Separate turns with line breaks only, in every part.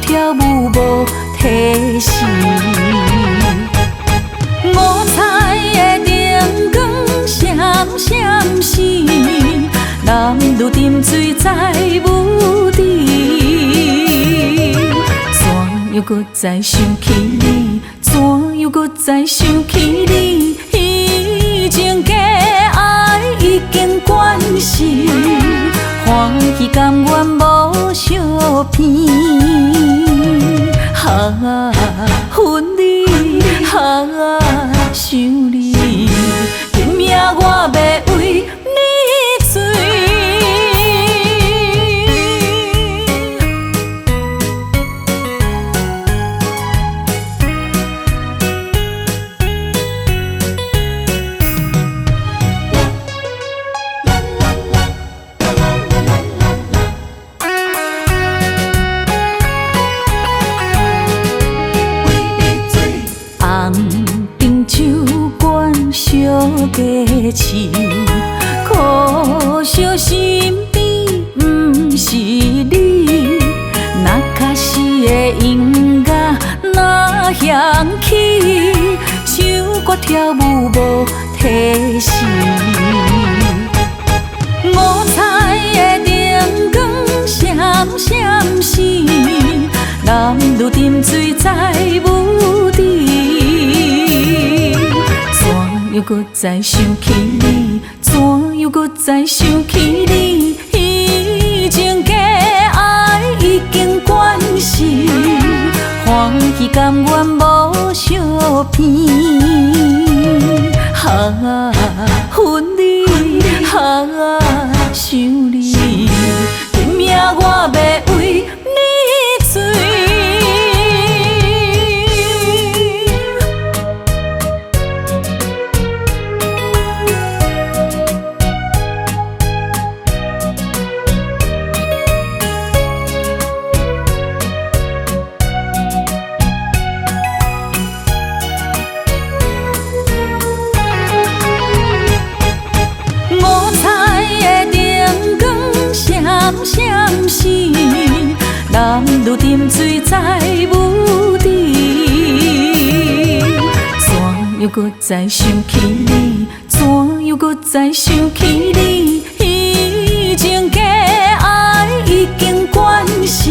跳舞无提示。五彩的灯光闪闪时，男女沉醉在舞池。怎样搁再想起你？怎样搁再想起你？以前的爱已经关死，欢喜甘愿无相片。啊，分离，啊，想你，拼命我要为你醉。家树，可惜身边不是你。若假使的音乐若响起，唱歌跳舞无提示。五彩的灯光闪闪时，男女沉醉在舞池。怎样搁再想起你？怎样搁再想起你？以前的爱已经关死，欢喜甘愿无相片。啊，分离，啊，想你，拼命我要为你醉。闪闪时，男女沉醉在舞池。怎样搁再想起你？怎样搁再想起你？以前的爱已经关死，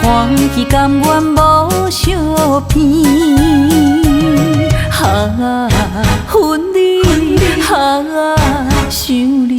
欢喜甘愿无相片。啊，分离，啊，想你。